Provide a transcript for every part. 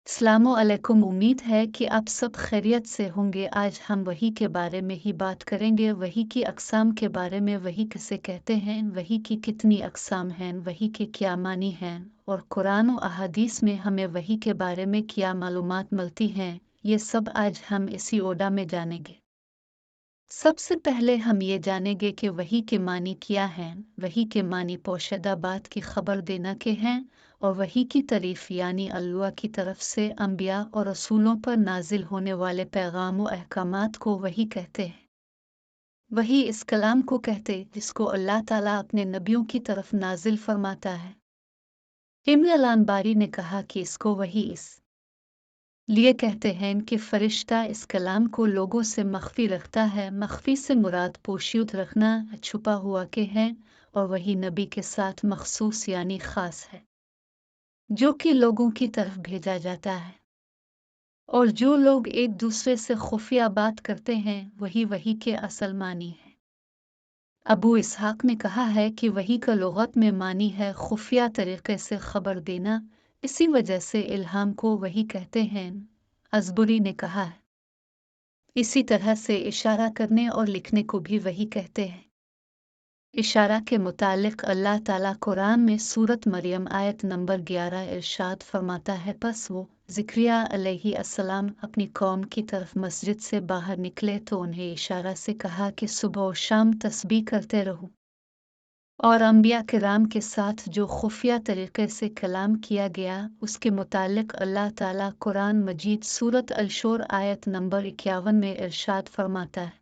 अस्सलामु अलैकुम। उम्मीद है कि आप सब खैरियत से होंगे। आज हम वही के बारे में ही बात करेंगे। वही की अक़साम के बारे में, वही किसे कहते हैं, वही की कितनी अक़साम हैं, वही के क्या मानी हैं और कुरान और अहादीस में हमें वही के बारे में क्या मालूमात मिलती हैं, ये सब आज हम इसी ओडा में जानेंगे। सबसे पहले हम ये जानेंगे कि वही के मानी क्या हैं। वही के मानी पोशीदा बात की खबर देना के हैं और वही की तारीफ यानी अल्लाह की तरफ से अंबिया और रसूलों पर नाजिल होने वाले पैगाम व अहकामात को वही कहते हैं। वही इस कलाम को कहते जिसको अल्लाह ताला अपने नबियों की तरफ नाजिल फरमाता है। इमरान बारी ने कहा कि इसको वही इस लिए कहते हैं कि फरिश्ता इस कलाम को लोगों से मख्फी रखता है। मख्फी से मुराद पोशीद रखना, छुपा हुआ के हैं, और वही नबी के साथ मखसूस यानी ख़ास है, जो कि लोगों की तरफ भेजा जाता है। और जो लोग एक दूसरे से खुफिया बात करते हैं वही के असल मानी है। अबू इसहाक ने कहा है कि वही का लुगत में मानी है खुफिया तरीके से खबर देना, इसी वजह से इल्हाम को वही कहते हैं। अज़बुरी ने कहा है इसी तरह से इशारा करने और लिखने को भी वही कहते हैं। इशारा के मुतालिक अल्लाह ताला कुरान में सूरत मरियम आयत नंबर 11 इरशाद फरमाता है, बस वो ज़िक्रिया अलैहिस्सलाम अपनी कौम की तरफ मस्जिद से बाहर निकले तो उन्हें इशारा से कहा कि सुबह और शाम तस्बीह करते रहो। और अंबिया किराम के साथ जो खुफिया तरीके से कलाम किया गया उसके मुतालिक अल्लाह ताला कुरान मजीद सूरत अल-शूर आयत नंबर 51 में इरशाद फरमाता है,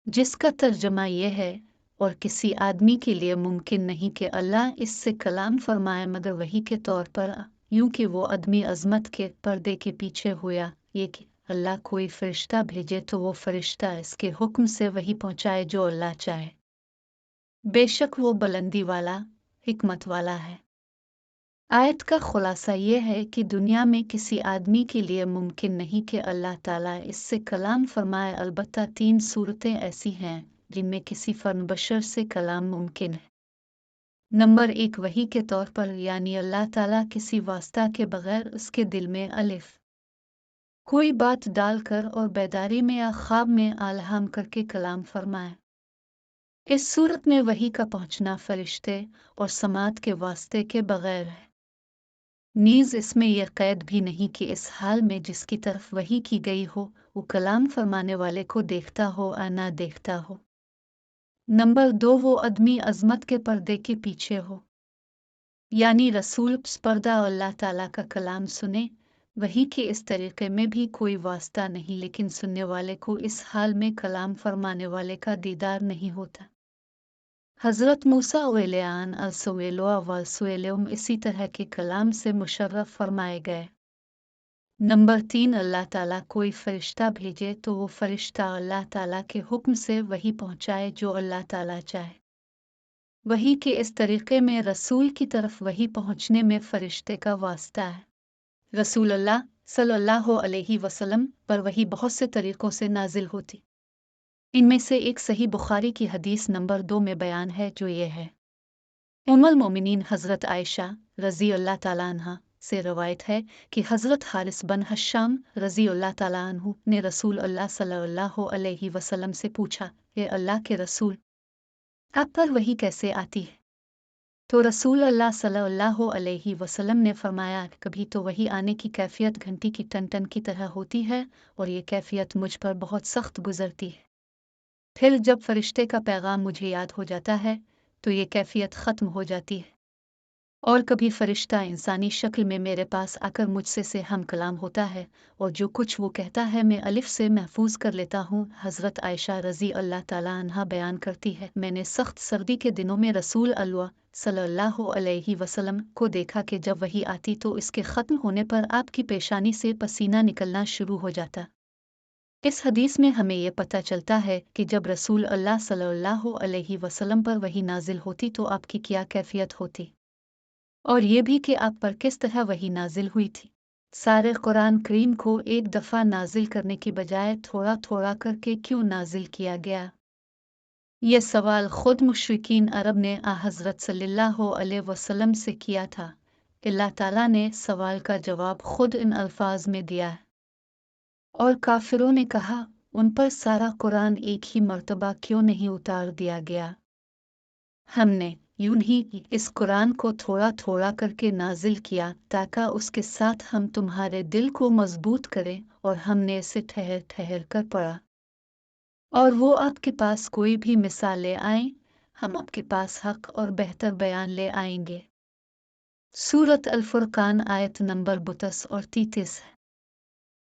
जिसका तर्जमा यह है, और किसी आदमी के लिए मुमकिन नहीं कि अल्लाह इससे कलाम फरमाए मगर वही के तौर पर, यूं कि वो आदमी अजमत के पर्दे के पीछे हुआ, ये कि अल्लाह कोई फरिश्ता भेजे तो वो फरिश्ता इसके हुक्म से वही पहुंचाए जो अल्लाह चाहे। बेशक वो बुलंदी वाला, हिकमत वाला है। आयत का खुलासा ये है कि दुनिया में किसी आदमी के लिए मुमकिन नहीं कि अल्लाह ताला इससे कलाम फरमाए। अलबत्ता 3 सूरतें ऐसी हैं जिनमें किसी फर्द बशर से कलाम मुमकिन है। नंबर 1 वही के तौर पर, यानी अल्लाह ताला किसी वास्ता के बगैर उसके दिल में अलिफ कोई बात डालकर और बेदारी में या ख्वाब में आल्हाम करके कलाम फरमाए। इस सूरत में वही का पहुंचना फरिश्ते और समात के वास्ते के बगैर है। नीज इसमें यह कैद भी नहीं कि इस हाल में जिसकी तरफ वही की गई हो वो कलाम फरमाने वाले को देखता हो या ना देखता हो। नंबर 2 वो आदमी अजमत के पर्दे के पीछे हो, यानी रसूल पर्दा अल्लाह ताला का कलाम सुने। वही के इस तरीके में भी कोई वास्ता नहीं, लेकिन सुनने वाले को इस हाल में कलाम फरमाने वाले का दीदार नहीं होता। हज़रत मूसा अलैहिस्सलाम इसी तरह के कलाम से मुशर्रफ फरमाए गए। नंबर 3 अल्लाह ताला कोई फरिश्ता भेजे तो वो फरिश्ता अल्लाह ताला के हुक्म से वही पहुंचाए जो अल्लाह ताला चाहे। वही के इस तरीके में रसूल की तरफ वही पहुंचने में फरिश्ते का वास्ता है। रसूलुल्लाह सल्लल्लाहु अलैहि वसल्लम पर वही बहुत से तरीकों से नाजिल होती। इनमें से एक सही बुखारी की हदीस नंबर 2 में बयान है, जो ये है, उम्मुल मोमिनीन हज़रत आयशा रज़ी अल्लाह ताला अन्हा से रवायत है कि हज़रत हारिस बन हश्शाम रज़ी अल्लाह ताला अन्हु ने रसूल अल्लाह सल्लल्लाहु अलैहि वसल्लम से पूछा, ये अल्लाह के रसूल, आप पर वही कैसे आती है? तो रसूल अल्लाह सल्लल्लाहु अलैहि वसल्लम ने फरमाया, कभी तो वही आने की कैफियत घंटी की टन की तरह होती है और ये कैफियत मुझ पर बहुत सख्त गुजरती है। फिर जब फरिश्ते का पैगाम मुझे याद हो जाता है तो ये कैफियत ख़त्म हो जाती है। और कभी फरिश्ता इंसानी शक्ल में मेरे पास आकर मुझसे से हम कलाम होता है और जो कुछ वो कहता है मैं अलिफ से महफूज कर लेता हूँ। हज़रत आयशा रज़ी अल्लाह ताला अन्हा बयान करती है, मैंने सख्त सर्दी के दिनों में रसूल अल्लाह सल्लल्लाहु अलैहि वसल्लम को देखा कि जब वही आती तो इसके ख़त्म होने पर आपकी पेशानी से पसीना निकलना शुरू हो जाता। इस हदीस में हमें यह पता चलता है कि जब रसूल अल्लाह सल्लल्लाहु अलैहि वसल्लम पर वही नाजिल होती तो आपकी क्या कैफियत होती, और ये भी कि आप पर किस तरह वही नाजिल हुई थी। सारे कुरान करीम को एक दफ़ा नाजिल करने की बजाय थोड़ा थोड़ा करके क्यों नाजिल किया गया? यह सवाल खुद मुशरिकीन अरब ने हज़रत सल्लल्लाहु अलैहि वसल्लम से किया था। अल्लाह ताला ने सवाल का जवाब खुद इन अल्फाज में दिया है। और काफिरों ने कहा, उन पर सारा कुरान एक ही मर्तबा क्यों नहीं उतार दिया गया? हमने यूं ही इस कुरान को थोड़ा थोड़ा करके नाजिल किया ताकि उसके साथ हम तुम्हारे दिल को मजबूत करें, और हमने इसे ठहर ठहर कर पढ़ा। और वो आपके पास कोई भी मिसाल ले आए, हम आपके पास हक और बेहतर बयान ले आएंगे। सूरत अल फुरकान आयत नंबर 32 और 33 है।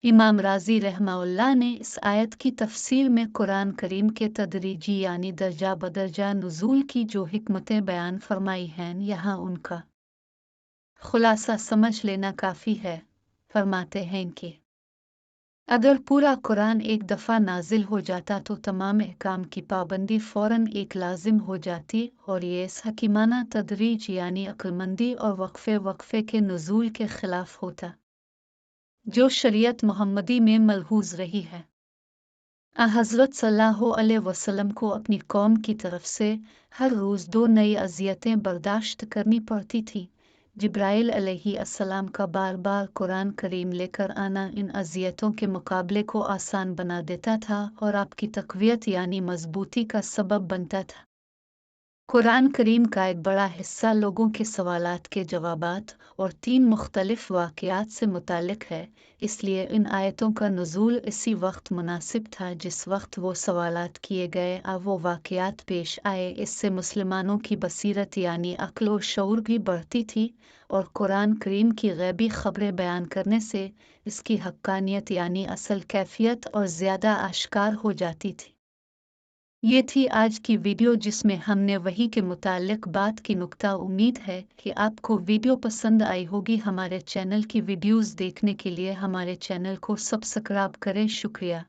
इमाम राजी रहमाउल्लाह ने इस आयत की तफसीर में कुरान करीम के तदरीजी यानी दर्जा बदर्जा नुज़ूल की जो हिकमतें बयान फरमाई हैं, यहाँ उनका खुलासा समझ लेना काफ़ी है। फरमाते हैं कि अगर पूरा कुरान एक दफ़ा नाजिल हो जाता तो तमाम अहकाम की पाबंदी फ़ौरन एक लाजिम हो जाती, और ये इस हकीमाना तदरीज यानी अक्लमंदी और वक्फ़े वक्फ़े के नुज़ूल के ख़िलाफ़ होता जो शरीयत मुहम्मदी में मलहूज़ रही है। हज़रत सल्लल्लाहु अलैहि वसल्लम को अपनी कौम की तरफ से हर रोज़ 2 नई अज़ियतें बर्दाश्त करनी पड़ती थी। जिब्राइल अलैहिस्सलाम का बार बार कुरान करीम लेकर आना इन अज़ियतों के मुकाबले को आसान बना देता था और आपकी तक़वियत यानी मजबूती का सबब बनता था। कुरान करीम का एक बड़ा हिस्सा लोगों के सवालात के जवाबात और 3 मुख्तलिफ वाक़यात से मुताल्लिक़ है, इसलिए इन आयतों का नुज़ूल इसी वक्त मुनासिब था जिस वक्त वो सवालात किए गए और वो वाक़यात पेश आए। इससे मुसलमानों की बसीरत यानी अक्ल और शऊर भी बढ़ती थी, और कुरान करीम की गैबी ख़बरें बयान करने से इसकी हक्कानियत यानी असल कैफियत और ज़्यादा आश्कार हो जाती थी। ये थी आज की वीडियो जिसमें हमने वही के मुताल्लिक़ बात की नुक्ता। उम्मीद है कि आपको वीडियो पसंद आई होगी। हमारे चैनल की वीडियोज़ देखने के लिए हमारे चैनल को सब्सक्राइब करें। शुक्रिया।